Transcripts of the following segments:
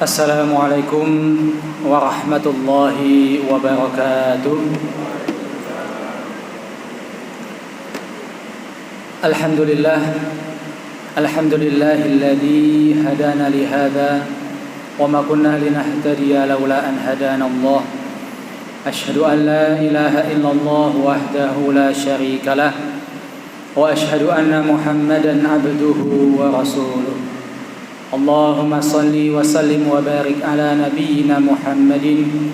Assalamualaikum warahmatullahi wabarakatuh. Alhamdulillahilladzi hadana li hadza wa ma kunna linahtadiya laula an hadana Allah. Asyhadu an la ilaha illallah wahdahu la syarika lah wa asyhadu anna Muhammadan abduhu wa rasuluh. Allahumma salli wa sallim wa barik ala nabiyyina Muhammadin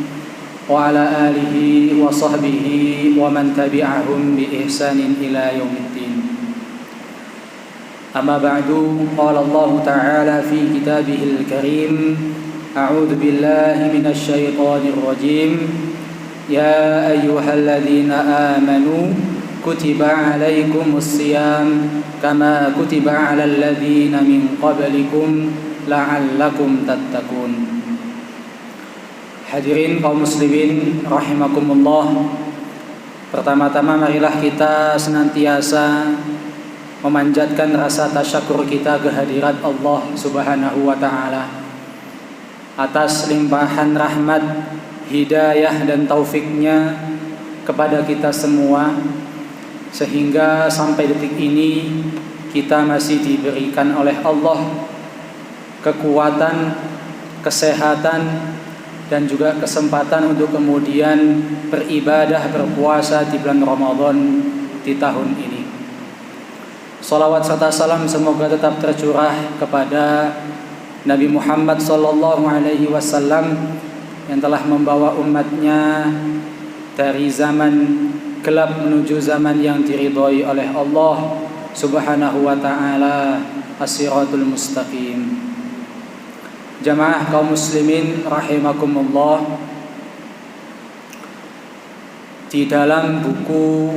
wa ala alihi wa sahbihi wa man tabi'ahum bi ihsanin ila yaumiddin. Amma ba'du, qala Allah ta'ala fi kitabihil karim, a'udzu billahi minasy syaithanir rajim. Ya ayyuhalladzina amanu kutiba alaikumus siyam kama kutiba alal ladzina min qablikum la'allakum tattaqun. Hadirin kaum muslimin rahimakumullah. Pertama-tama marilah kita senantiasa memanjatkan rasa tasyakur kita kehadirat Allah Subhanahu wa taala atas limpahan rahmat, hidayah dan taufiknya kepada kita semua, sehingga sampai detik ini kita masih diberikan oleh Allah kekuatan, kesehatan dan juga kesempatan untuk kemudian beribadah, berpuasa di bulan Ramadan di tahun ini. Salawat serta salam semoga tetap tercurah kepada Nabi Muhammad sallallahu alaihi wasallam yang telah membawa umatnya dari zaman gelap menuju zaman yang diridhai oleh Allah Subhanahu wa taala, as-siratul mustaqim. Jamaah kaum muslimin rahimakumullah, di dalam buku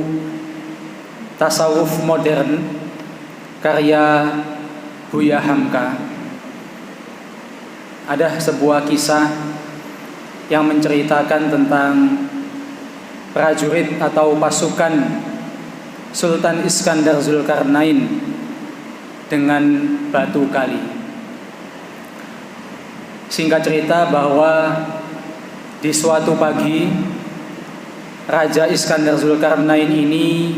Tasawuf Modern karya Buya Hamka ada sebuah kisah yang menceritakan tentang prajurit atau pasukan Sultan Iskandar Zulkarnain dengan batu kali. Singkat cerita bahwa di suatu pagi Raja Iskandar Zulkarnain ini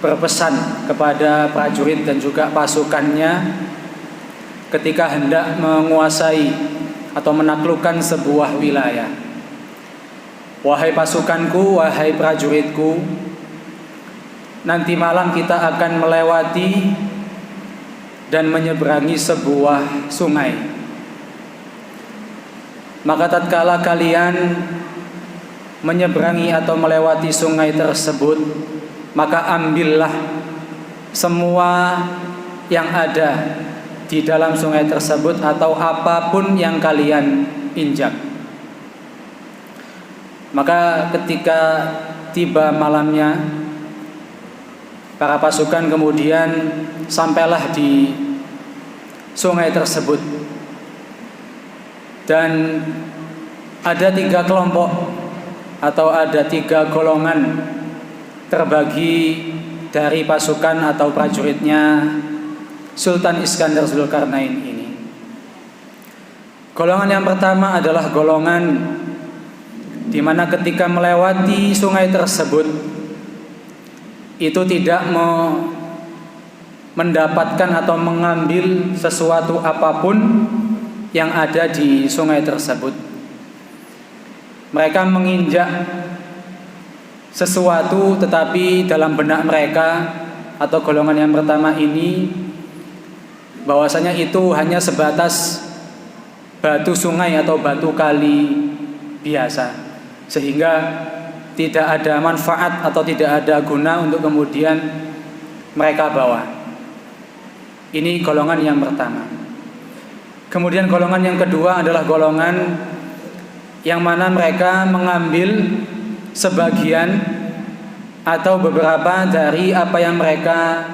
berpesan kepada prajurit dan juga pasukannya ketika hendak menguasai atau menaklukkan sebuah wilayah. Wahai pasukanku, wahai prajuritku, nanti malam kita akan melewati dan menyeberangi sebuah sungai. Maka tatkala kalian menyeberangi atau melewati sungai tersebut, maka ambillah semua yang ada di dalam sungai tersebut atau apapun yang kalian injak. Maka ketika tiba malamnya, para pasukan kemudian sampailah di sungai tersebut, dan ada 3 kelompok atau ada 3 golongan terbagi dari pasukan atau prajuritnya Sultan Iskandar Zulkarnain ini. Golongan yang pertama adalah golongan di mana ketika melewati sungai tersebut itu tidak mendapatkan atau mengambil sesuatu apapun yang ada di sungai tersebut. Mereka menginjak sesuatu, tetapi dalam benak mereka atau golongan yang pertama ini bahwasanya itu hanya sebatas batu sungai atau batu kali biasa, sehingga tidak ada manfaat atau tidak ada guna untuk kemudian mereka bawa. Ini golongan yang pertama. Kemudian golongan yang kedua adalah golongan yang mana mereka mengambil sebagian atau beberapa dari apa yang mereka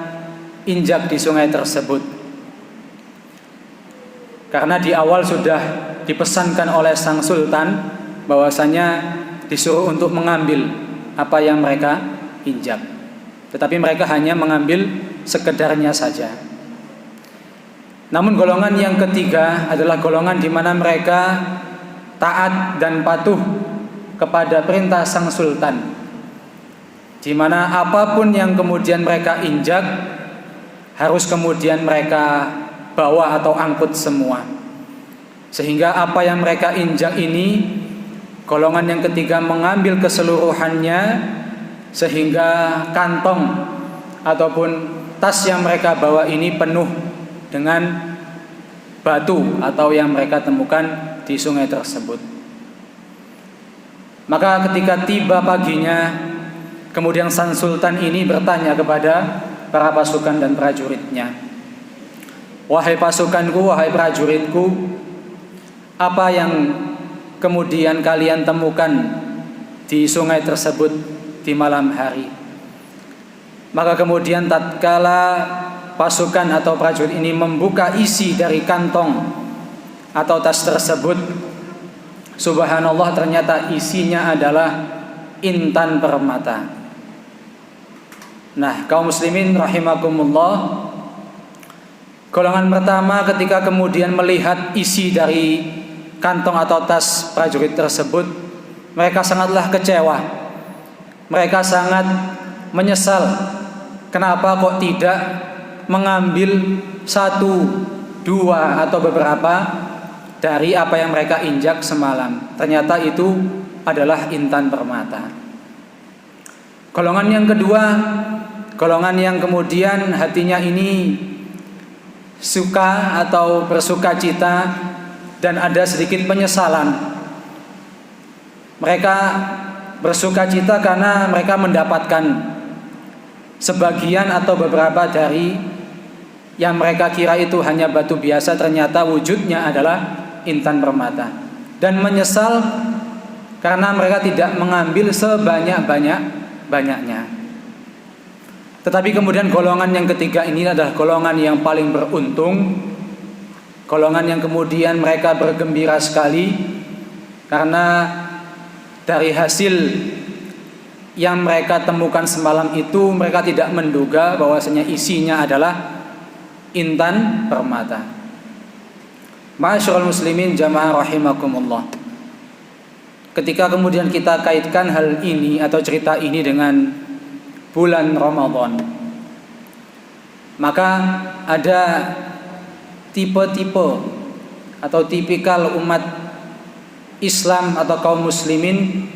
injak di sungai tersebut. Karena di awal sudah dipesankan oleh sang sultan bahwasanya disuruh untuk mengambil apa yang mereka injak. Tetapi mereka hanya mengambil sekedarnya saja. Namun golongan yang ketiga adalah golongan di mana mereka taat dan patuh kepada perintah sang sultan, di mana apapun yang kemudian mereka injak harus kemudian mereka bawa atau angkut semua. Sehingga apa yang mereka injak ini, golongan yang ketiga mengambil keseluruhannya, sehingga kantong ataupun tas yang mereka bawa ini penuh dengan batu atau yang mereka temukan di sungai tersebut. Maka ketika tiba paginya, kemudian sang sultan ini bertanya kepada para pasukan dan prajuritnya, "Wahai pasukanku, wahai prajuritku, apa yang kemudian kalian temukan di sungai tersebut di malam hari?" Maka kemudian tatkala pasukan atau prajurit ini membuka isi dari kantong atau tas tersebut, subhanallah, ternyata isinya adalah intan permata. Nah, kaum muslimin rahimakumullah, golongan pertama ketika kemudian melihat isi dari kantong atau tas prajurit tersebut, mereka sangatlah kecewa. Mereka sangat menyesal, kenapa kok tidak mengambil satu, dua atau beberapa dari apa yang mereka injak semalam. Ternyata itu adalah intan permata. Golongan yang kedua, golongan yang kemudian hatinya ini suka atau bersuka cita dan ada sedikit penyesalan. Mereka bersuka cita karena mereka mendapatkan sebagian atau beberapa dari yang mereka kira itu hanya batu biasa, ternyata wujudnya adalah intan permata. Dan menyesal karena mereka tidak mengambil sebanyak-banyaknya. Tetapi kemudian golongan yang ketiga ini adalah golongan yang paling beruntung, golongan yang kemudian mereka bergembira sekali karena dari hasil yang mereka temukan semalam itu mereka tidak menduga bahwasanya isinya adalah intan permata. Ma'asyiral muslimin jamaah rahimakumullah. Ketika kemudian kita kaitkan hal ini atau cerita ini dengan bulan Ramadan, maka ada tipe-tipe atau tipikal umat Islam atau kaum muslimin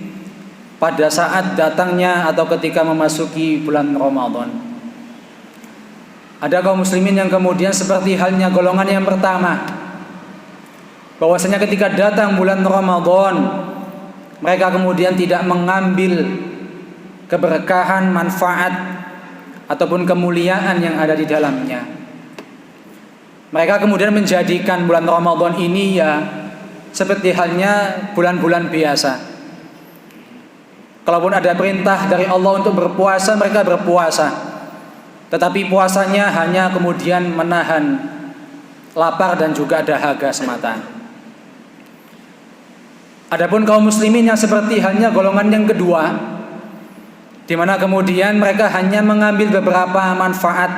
pada saat datangnya atau ketika memasuki bulan Ramadan. Ada kaum muslimin yang kemudian seperti halnya golongan yang pertama, bahwasanya ketika datang bulan Ramadan mereka kemudian tidak mengambil keberkahan, manfaat ataupun kemuliaan yang ada di dalamnya. Mereka kemudian menjadikan bulan Ramadan ini ya seperti halnya bulan-bulan biasa. Kalaupun ada perintah dari Allah untuk berpuasa, mereka berpuasa. Tetapi puasanya hanya kemudian menahan lapar dan juga dahaga semata. Adapun kaum muslimin yang seperti halnya golongan yang kedua, di mana kemudian mereka hanya mengambil beberapa manfaat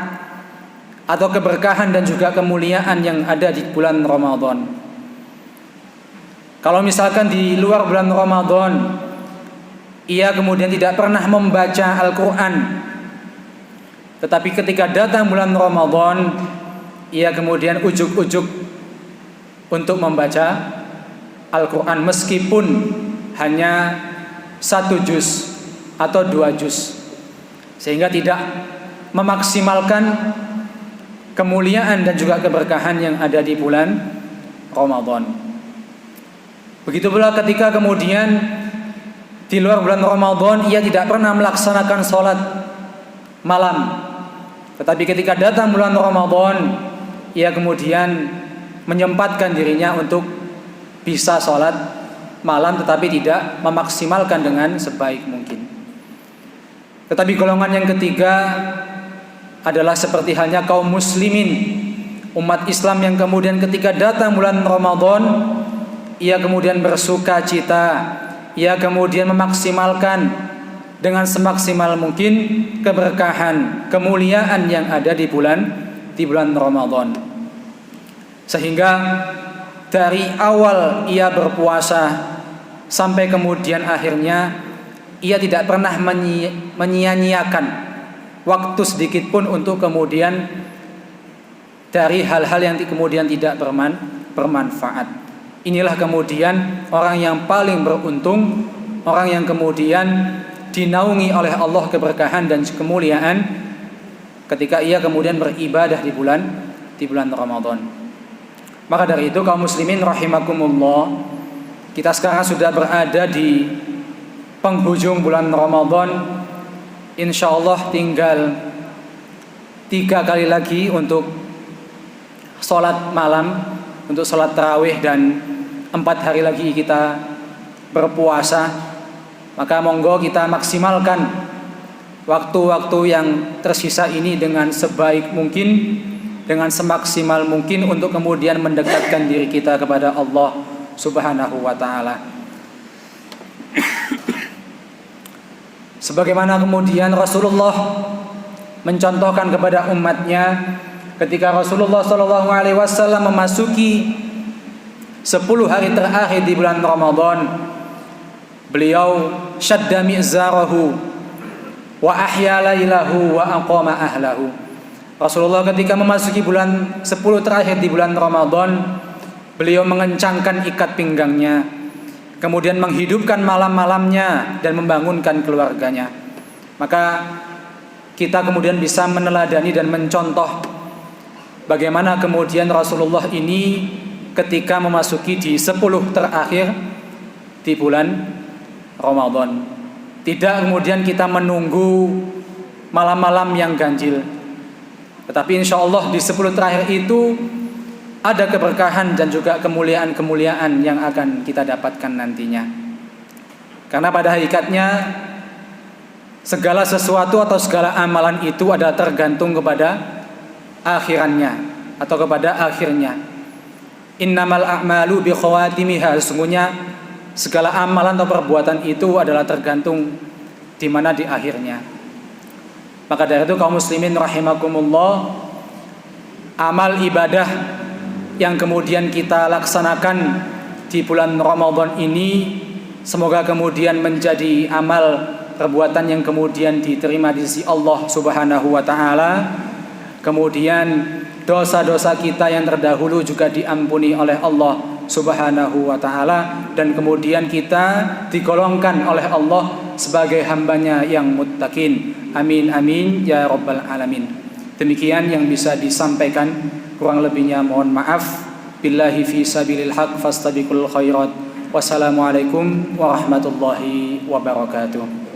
atau keberkahan dan juga kemuliaan yang ada di bulan Ramadan. Kalau misalkan di luar bulan Ramadan ia kemudian tidak pernah membaca Al-Quran, tetapi ketika datang bulan Ramadan ia kemudian ujuk-ujuk untuk membaca Al-Quran meskipun hanya 1 juz atau 2 juz, sehingga tidak memaksimalkan kemuliaan dan juga keberkahan yang ada di bulan Ramadan. Begitu pula ketika kemudian di luar bulan Ramadan ia tidak pernah melaksanakan sholat malam, tetapi ketika datang bulan Ramadan ia kemudian menyempatkan dirinya untuk bisa sholat malam, tetapi tidak memaksimalkan dengan sebaik mungkin. Tetapi golongan yang ketiga adalah seperti halnya kaum muslimin, umat Islam yang kemudian ketika datang bulan Ramadan ia kemudian bersuka cita, ia kemudian memaksimalkan dengan semaksimal mungkin keberkahan, kemuliaan yang ada di bulan Ramadan. Sehingga dari awal ia berpuasa sampai kemudian akhirnya ia tidak pernah menyia-nyiakan waktu sedikit pun untuk kemudian dari hal-hal yang kemudian tidak bermanfaat. Inilah kemudian orang yang paling beruntung, orang yang kemudian dinaungi oleh Allah keberkahan dan kemuliaan ketika ia kemudian beribadah di bulan Ramadan. Maka dari itu kaum muslimin rahimakumullah, kita sekarang sudah berada di penghujung bulan Ramadan. Insyaallah tinggal 3 kali lagi untuk sholat malam, untuk sholat tarawih, dan 4 hari lagi kita berpuasa. Maka monggo kita maksimalkan waktu-waktu yang tersisa ini dengan sebaik mungkin, dengan semaksimal mungkin untuk kemudian mendekatkan diri kita kepada Allah Subhanahu wa ta'ala. Sebagaimana kemudian Rasulullah mencontohkan kepada umatnya ketika Rasulullah SAW memasuki 10 hari terakhir di bulan Ramadan, beliau syadda mi'zarahu wa ahya lailahu wa aqama ahlahu. Rasulullah ketika memasuki bulan 10 terakhir di bulan Ramadan, beliau mengencangkan ikat pinggangnya, kemudian menghidupkan malam-malamnya dan membangunkan keluarganya. Maka kita kemudian bisa meneladani dan mencontoh bagaimana kemudian Rasulullah ini ketika memasuki di 10 terakhir di bulan Ramadan. Tidak kemudian kita menunggu malam-malam yang ganjil, tetapi insya Allah di 10 terakhir itu ada keberkahan dan juga kemuliaan-kemuliaan yang akan kita dapatkan nantinya. Karena pada hakikatnya segala sesuatu atau segala amalan itu adalah tergantung kepada akhirannya atau kepada akhirnya. Innamal a'malu bi khawatimiha. Sesungguhnya segala amalan atau perbuatan itu adalah tergantung di mana di akhirnya. Maka dari itu kaum muslimin rahimakumullah, amal ibadah yang kemudian kita laksanakan di bulan Ramadan ini semoga kemudian menjadi amal perbuatan yang kemudian diterima di sisi Allah Subhanahu wa ta'ala. Kemudian dosa-dosa kita yang terdahulu juga diampuni oleh Allah Subhanahu wa ta'ala, dan kemudian kita digolongkan oleh Allah sebagai hambanya yang muttaqin. Amin amin ya rabbal alamin. Demikian yang bisa disampaikan, kurang lebihnya mohon maaf. Billahi fi sabilil haq fastabiqul khairat. Wassalamualaikum warahmatullahi wabarakatuh.